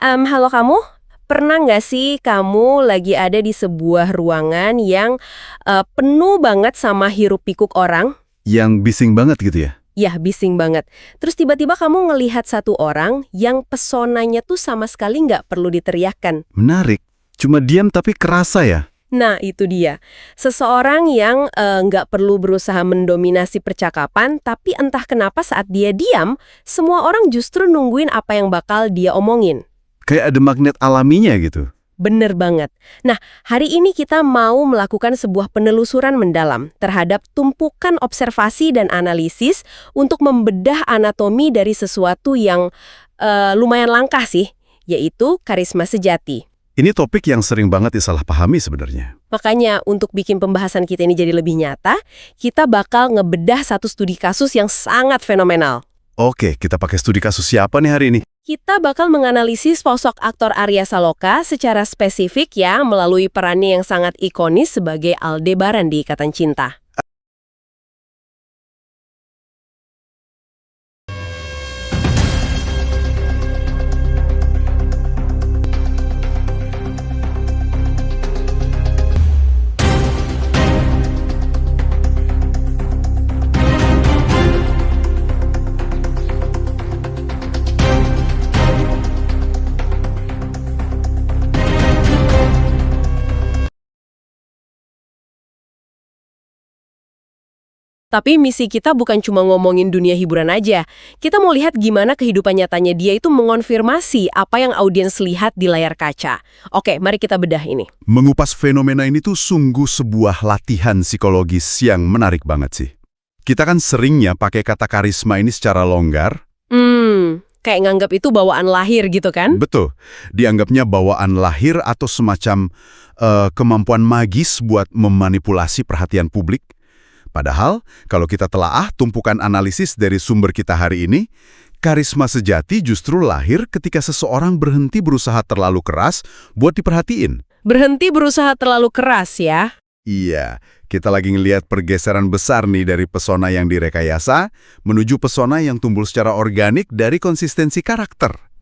Halo kamu, pernah nggak sih kamu lagi ada di sebuah ruangan yang penuh banget sama hiruk-pikuk orang? Yang bising banget gitu ya? Ya, bising banget. Terus tiba-tiba kamu ngelihat satu orang yang pesonanya tuh sama sekali nggak perlu diteriakkan. Menarik. Cuma diam tapi kerasa ya? Nah, itu dia. Seseorang yang nggak perlu berusaha mendominasi percakapan, tapi entah kenapa saat dia diam, semua orang justru nungguin apa yang bakal dia omongin. Kayak ada magnet alaminya gitu. Bener banget. Nah, hari ini kita mau melakukan sebuah penelusuran mendalam terhadap tumpukan observasi dan analisis untuk membedah anatomi dari sesuatu yang lumayan langka sih, yaitu karisma sejati. Ini topik yang sering banget disalahpahami sebenarnya. Makanya untuk bikin pembahasan kita ini jadi lebih nyata, kita bakal ngebedah satu studi kasus yang sangat fenomenal. Oke, kita pakai studi kasus siapa nih hari ini? Kita bakal menganalisis sosok aktor Arya Saloka secara spesifik ya, melalui perannya yang sangat ikonis sebagai Aldebaran di Ikatan Cinta. Tapi misi kita bukan cuma ngomongin dunia hiburan aja. Kita mau lihat gimana kehidupan nyatanya dia itu mengonfirmasi apa yang audiens lihat di layar kaca. Oke, mari kita bedah ini. Mengupas fenomena ini tuh sungguh sebuah latihan psikologis yang menarik banget sih. Kita kan seringnya pakai kata karisma ini secara longgar. Kayak nganggap itu bawaan lahir gitu kan? Betul. Dianggapnya bawaan lahir atau semacam kemampuan magis buat memanipulasi perhatian publik. Padahal, kalau kita telaah tumpukan analisis dari sumber kita hari ini, karisma sejati justru lahir ketika seseorang berhenti berusaha terlalu keras buat diperhatiin. Berhenti berusaha terlalu keras ya. Iya, kita lagi ngelihat pergeseran besar nih dari pesona yang direkayasa menuju pesona yang tumbuh secara organik dari konsistensi karakter.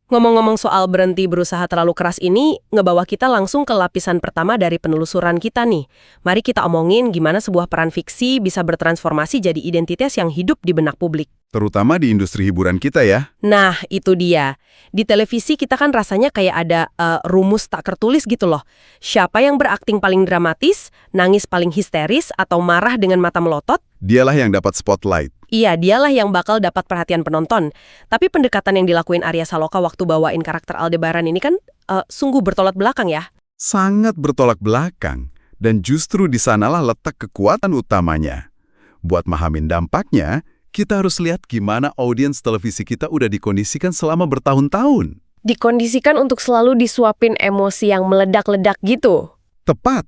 Ngomong-ngomong soal berhenti berusaha terlalu keras ini, ngebawa kita langsung ke lapisan pertama dari penelusuran kita nih. Mari kita omongin gimana sebuah peran fiksi bisa bertransformasi jadi identitas yang hidup di benak publik. Terutama di industri hiburan kita ya. Nah, itu dia. Di televisi kita kan rasanya kayak ada rumus tak tertulis gitu loh. Siapa yang berakting paling dramatis, nangis paling histeris, atau marah dengan mata melotot? Dialah yang dapat spotlight. Iya, dialah yang bakal dapat perhatian penonton. Tapi pendekatan yang dilakuin Arya Saloka waktu bawain karakter Aldebaran ini kan sungguh bertolak belakang ya. Sangat bertolak belakang. Dan justru di sanalah letak kekuatan utamanya. Buat mahamin dampaknya, kita harus lihat gimana audiens televisi kita udah dikondisikan selama bertahun-tahun. Dikondisikan untuk selalu disuapin emosi yang meledak-ledak gitu. Tepat.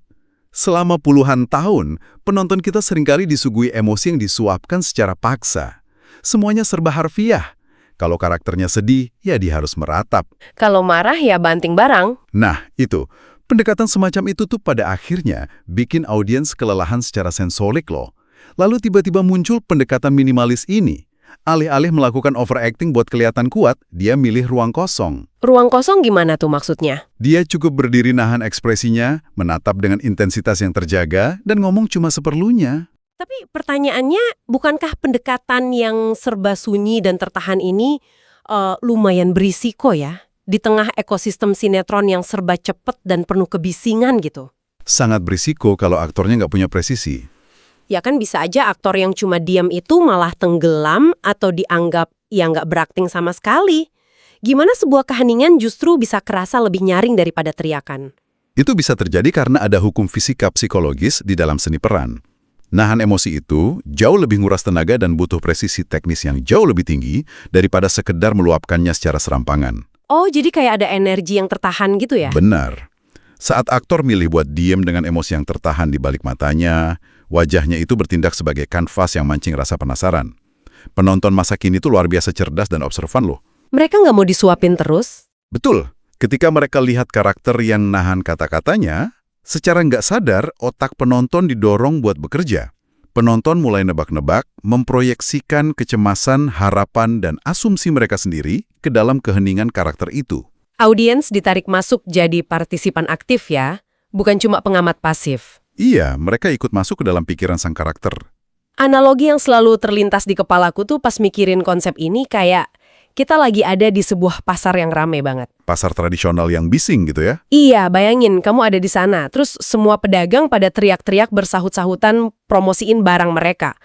Selama puluhan tahun, penonton kita seringkali disuguhi emosi yang disuapkan secara paksa. Semuanya serba harfiah. Kalau karakternya sedih, ya dia harus meratap. Kalau marah ya banting barang. Nah, itu. Pendekatan semacam itu tuh pada akhirnya bikin audiens kelelahan secara sensorik loh. Lalu tiba-tiba muncul pendekatan minimalis ini. Alih-alih melakukan overacting buat kelihatan kuat, dia milih ruang kosong. Ruang kosong gimana tuh maksudnya? Dia cukup berdiri nahan ekspresinya, menatap dengan intensitas yang terjaga, dan ngomong cuma seperlunya. Tapi pertanyaannya, bukankah pendekatan yang serba sunyi dan tertahan ini lumayan berisiko ya? Di tengah ekosistem sinetron yang serba cepet dan penuh kebisingan gitu. Sangat berisiko kalau aktornya nggak punya presisi. Ya kan bisa aja aktor yang cuma diam itu malah tenggelam atau dianggap ya nggak berakting sama sekali. Gimana sebuah keheningan justru bisa kerasa lebih nyaring daripada teriakan? Itu bisa terjadi karena ada hukum fisika psikologis di dalam seni peran. Nahan emosi itu jauh lebih nguras tenaga dan butuh presisi teknis yang jauh lebih tinggi daripada sekedar meluapkannya secara serampangan. Oh, jadi kayak ada energi yang tertahan gitu ya? Benar. Saat aktor milih buat diem dengan emosi yang tertahan di balik matanya, wajahnya itu bertindak sebagai kanvas yang mancing rasa penasaran. Penonton masa kini itu luar biasa cerdas dan observan loh. Mereka nggak mau disuapin terus? Betul. Ketika mereka lihat karakter yang nahan kata-katanya, secara nggak sadar otak penonton didorong buat bekerja. Penonton mulai nebak-nebak, memproyeksikan kecemasan, harapan, dan asumsi mereka sendiri ke dalam keheningan karakter itu. Audiens ditarik masuk jadi partisipan aktif ya, bukan cuma pengamat pasif. Iya, mereka ikut masuk ke dalam pikiran sang karakter. Analogi yang selalu terlintas di kepalaku tuh pas mikirin konsep ini kayak kita lagi ada di sebuah pasar yang rame banget. Pasar tradisional yang bising gitu ya. Iya, bayangin kamu ada di sana, terus semua pedagang pada teriak-teriak bersahut-sahutan promosiin barang mereka.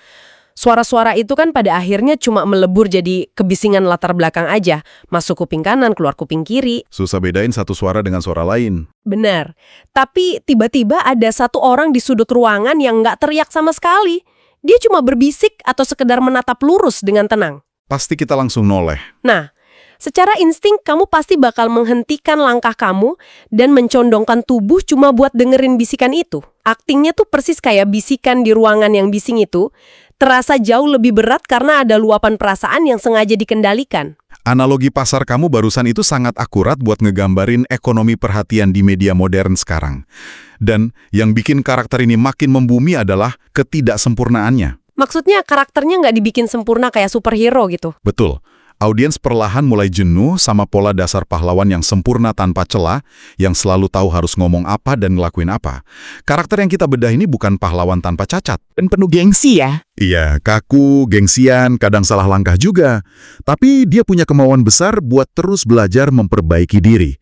Suara-suara itu kan pada akhirnya cuma melebur jadi kebisingan latar belakang aja, masuk kuping kanan, keluar kuping kiri. Susah bedain satu suara dengan suara lain. Benar, tapi tiba-tiba ada satu orang di sudut ruangan yang nggak teriak sama sekali. Dia cuma berbisik atau sekedar menatap lurus dengan tenang. Pasti kita langsung noleh. Nah, secara insting kamu pasti bakal menghentikan langkah kamu dan mencondongkan tubuh cuma buat dengerin bisikan itu. Aktingnya tuh persis kayak bisikan di ruangan yang bising itu, terasa jauh lebih berat karena ada luapan perasaan yang sengaja dikendalikan. Analogi pasar kamu barusan itu sangat akurat buat ngegambarin ekonomi perhatian di media modern sekarang. Dan yang bikin karakter ini makin membumi adalah ketidaksempurnaannya. Maksudnya karakternya nggak dibikin sempurna kayak superhero gitu. Betul. Audiens perlahan mulai jenuh sama pola dasar pahlawan yang sempurna tanpa celah, yang selalu tahu harus ngomong apa dan ngelakuin apa. Karakter yang kita bedah ini bukan pahlawan tanpa cacat. Dan penuh gengsi ya. Iya, kaku, gengsian, kadang salah langkah juga. Tapi dia punya kemauan besar buat terus belajar memperbaiki diri.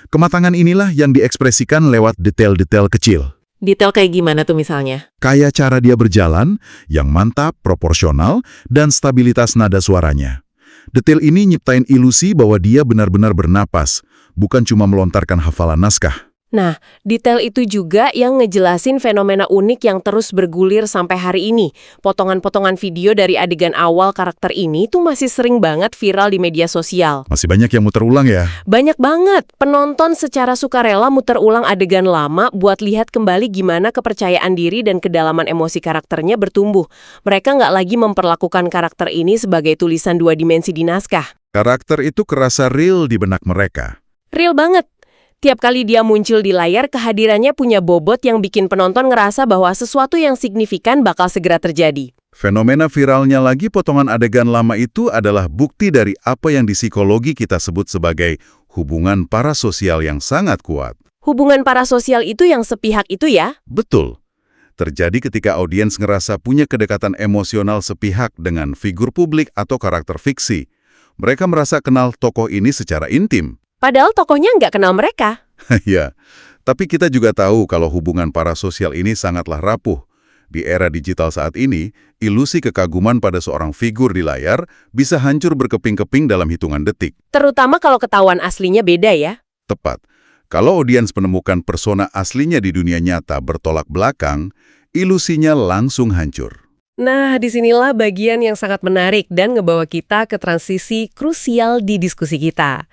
Kematangan inilah yang diekspresikan lewat detail-detail kecil. Detail kayak gimana tuh misalnya? Kayak cara dia berjalan, yang mantap, proporsional, dan stabilitas nada suaranya. Detail ini nyiptain ilusi bahwa dia benar-benar bernapas, bukan cuma melontarkan hafalan naskah. Nah, detail itu juga yang ngejelasin fenomena unik yang terus bergulir sampai hari ini. Potongan-potongan video dari adegan awal karakter ini tuh masih sering banget viral di media sosial. Masih banyak yang muter ulang ya? Banyak banget. Penonton secara sukarela muter ulang adegan lama buat lihat kembali gimana kepercayaan diri dan kedalaman emosi karakternya bertumbuh. Mereka nggak lagi memperlakukan karakter ini sebagai tulisan dua dimensi di naskah. Karakter itu kerasa real di benak mereka. Real banget. Tiap kali dia muncul di layar, kehadirannya punya bobot yang bikin penonton ngerasa bahwa sesuatu yang signifikan bakal segera terjadi. Fenomena viralnya lagi potongan adegan lama itu adalah bukti dari apa yang di psikologi kita sebut sebagai hubungan parasosial yang sangat kuat. Hubungan parasosial itu yang sepihak itu ya? Betul. Terjadi ketika audiens ngerasa punya kedekatan emosional sepihak dengan figur publik atau karakter fiksi. Mereka merasa kenal tokoh ini secara intim. Padahal tokohnya nggak kenal mereka. Ya, tapi kita juga tahu kalau hubungan parasosial ini sangatlah rapuh. Di era digital saat ini, ilusi kekaguman pada seorang figur di layar bisa hancur berkeping-keping dalam hitungan detik. Terutama kalau ketahuan aslinya beda ya. Tepat. Kalau audiens menemukan persona aslinya di dunia nyata bertolak belakang, ilusinya langsung hancur. Nah, disinilah bagian yang sangat menarik dan ngebawa kita ke transisi krusial di diskusi kita.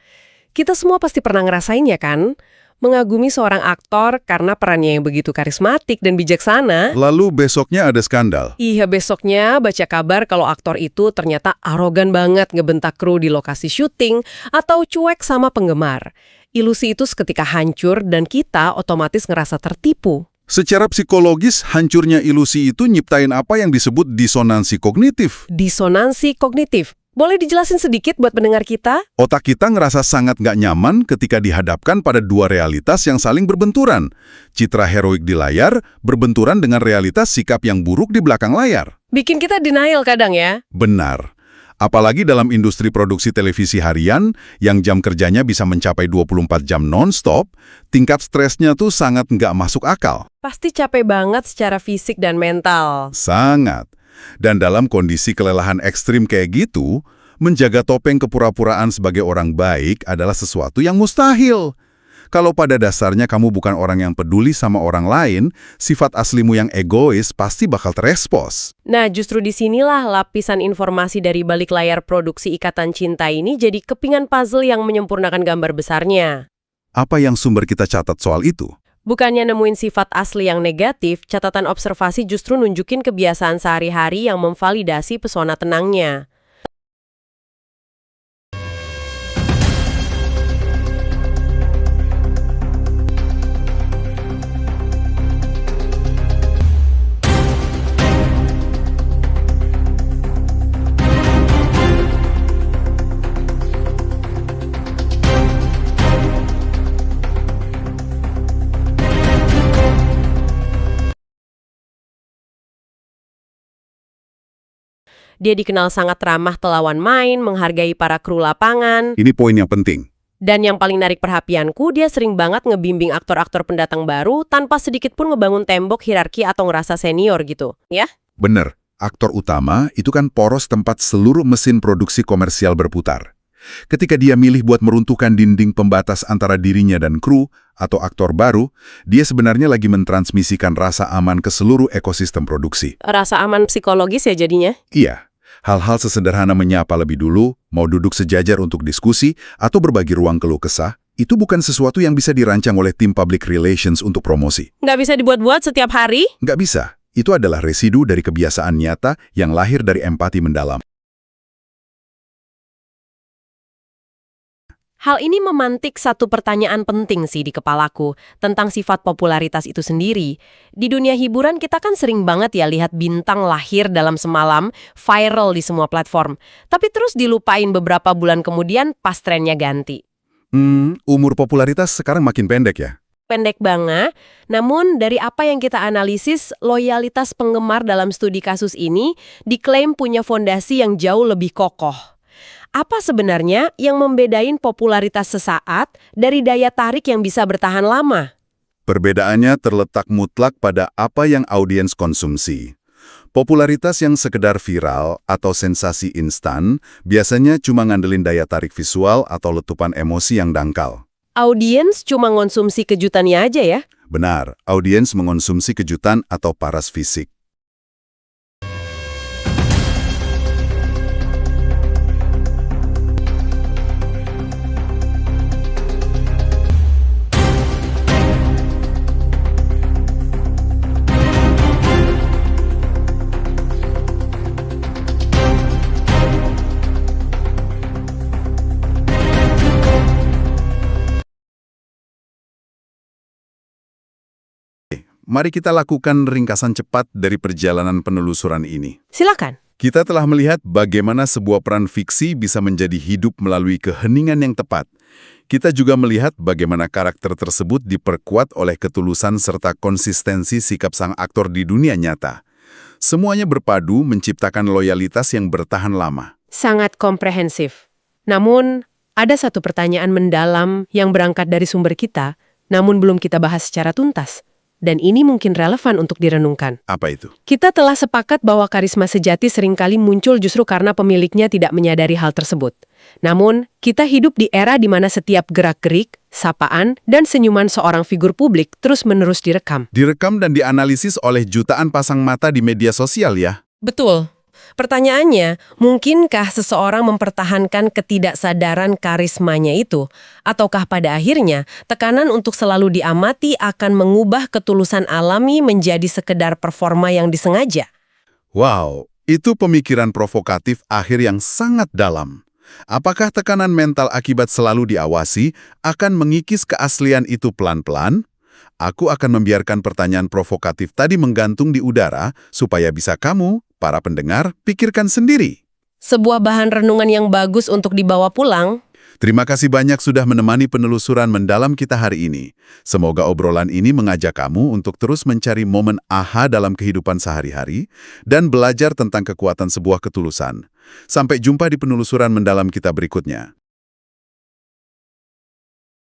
Kita semua pasti pernah ngerasain ya kan? Mengagumi seorang aktor karena perannya yang begitu karismatik dan bijaksana. Lalu besoknya ada skandal. Iya, besoknya baca kabar kalau aktor itu ternyata arogan banget ngebentak kru di lokasi syuting atau cuek sama penggemar. Ilusi itu seketika hancur dan kita otomatis ngerasa tertipu. Secara psikologis, hancurnya ilusi itu nyiptain apa yang disebut disonansi kognitif. Disonansi kognitif. Boleh dijelasin sedikit buat pendengar kita? Otak kita ngerasa sangat nggak nyaman ketika dihadapkan pada dua realitas yang saling berbenturan. Citra heroik di layar berbenturan dengan realitas sikap yang buruk di belakang layar. Bikin kita denial kadang ya? Benar. Apalagi dalam industri produksi televisi harian yang jam kerjanya bisa mencapai 24 jam non-stop, tingkat stresnya tuh sangat nggak masuk akal. Pasti capek banget secara fisik dan mental. Sangat. Dan dalam kondisi kelelahan ekstrim kayak gitu, menjaga topeng kepura-puraan sebagai orang baik adalah sesuatu yang mustahil. Kalau pada dasarnya kamu bukan orang yang peduli sama orang lain, sifat aslimu yang egois pasti bakal terespos. Nah, justru disinilah lapisan informasi dari balik layar produksi Ikatan Cinta ini jadi kepingan puzzle yang menyempurnakan gambar besarnya. Apa yang sumber kita catat soal itu? Bukannya nemuin sifat asli yang negatif, catatan observasi justru nunjukin kebiasaan sehari-hari yang memvalidasi pesona tenangnya. Dia dikenal sangat ramah telawan main, menghargai para kru lapangan. Ini poin yang penting. Dan yang paling narik perhatianku, dia sering banget ngebimbing aktor-aktor pendatang baru tanpa sedikit pun ngebangun tembok hierarki atau ngerasa senior gitu, ya? Bener, aktor utama itu kan poros tempat seluruh mesin produksi komersial berputar. Ketika dia milih buat meruntuhkan dinding pembatas antara dirinya dan kru atau aktor baru, dia sebenarnya lagi mentransmisikan rasa aman ke seluruh ekosistem produksi. Rasa aman psikologis ya jadinya? Iya, hal-hal sesederhana menyapa lebih dulu, mau duduk sejajar untuk diskusi, atau berbagi ruang keluh kesah, itu bukan sesuatu yang bisa dirancang oleh tim public relations untuk promosi. Nggak bisa dibuat-buat setiap hari? Nggak bisa. Itu adalah residu dari kebiasaan nyata yang lahir dari empati mendalam. Hal ini memantik satu pertanyaan penting sih di kepalaku tentang sifat popularitas itu sendiri. Di dunia hiburan kita kan sering banget ya lihat bintang lahir dalam semalam, viral di semua platform. Tapi terus dilupain beberapa bulan kemudian pas trennya ganti. Umur popularitas sekarang makin pendek ya? Pendek banget, namun dari apa yang kita analisis, loyalitas penggemar dalam studi kasus ini diklaim punya fondasi yang jauh lebih kokoh. Apa sebenarnya yang membedain popularitas sesaat dari daya tarik yang bisa bertahan lama? Perbedaannya terletak mutlak pada apa yang audiens konsumsi. Popularitas yang sekedar viral atau sensasi instan biasanya cuma ngandelin daya tarik visual atau letupan emosi yang dangkal. Audiens cuma ngonsumsi kejutannya aja ya? Benar, audiens mengonsumsi kejutan atau paras fisik. Mari kita lakukan ringkasan cepat dari perjalanan penelusuran ini. Silakan. Kita telah melihat bagaimana sebuah peran fiksi bisa menjadi hidup melalui keheningan yang tepat. Kita juga melihat bagaimana karakter tersebut diperkuat oleh ketulusan serta konsistensi sikap sang aktor di dunia nyata. Semuanya berpadu menciptakan loyalitas yang bertahan lama. Sangat komprehensif. Namun, ada satu pertanyaan mendalam yang berangkat dari sumber kita, namun belum kita bahas secara tuntas. Dan ini mungkin relevan untuk direnungkan. Apa itu? Kita telah sepakat bahwa karisma sejati seringkali muncul justru karena pemiliknya tidak menyadari hal tersebut. Namun, kita hidup di era di mana setiap gerak-gerik, sapaan, dan senyuman seorang figur publik terus-menerus direkam. Direkam dan dianalisis oleh jutaan pasang mata di media sosial ya? Betul. Pertanyaannya, mungkinkah seseorang mempertahankan ketidaksadaran karismanya itu? Ataukah pada akhirnya, tekanan untuk selalu diamati akan mengubah ketulusan alami menjadi sekedar performa yang disengaja? Wow, itu pemikiran provokatif akhir yang sangat dalam. Apakah tekanan mental akibat selalu diawasi akan mengikis keaslian itu pelan-pelan? Aku akan membiarkan pertanyaan provokatif tadi menggantung di udara supaya bisa kamu, para pendengar, pikirkan sendiri. Sebuah bahan renungan yang bagus untuk dibawa pulang. Terima kasih banyak sudah menemani penelusuran mendalam kita hari ini. Semoga obrolan ini mengajak kamu untuk terus mencari momen aha dalam kehidupan sehari-hari dan belajar tentang kekuatan sebuah ketulusan. Sampai jumpa di penelusuran mendalam kita berikutnya.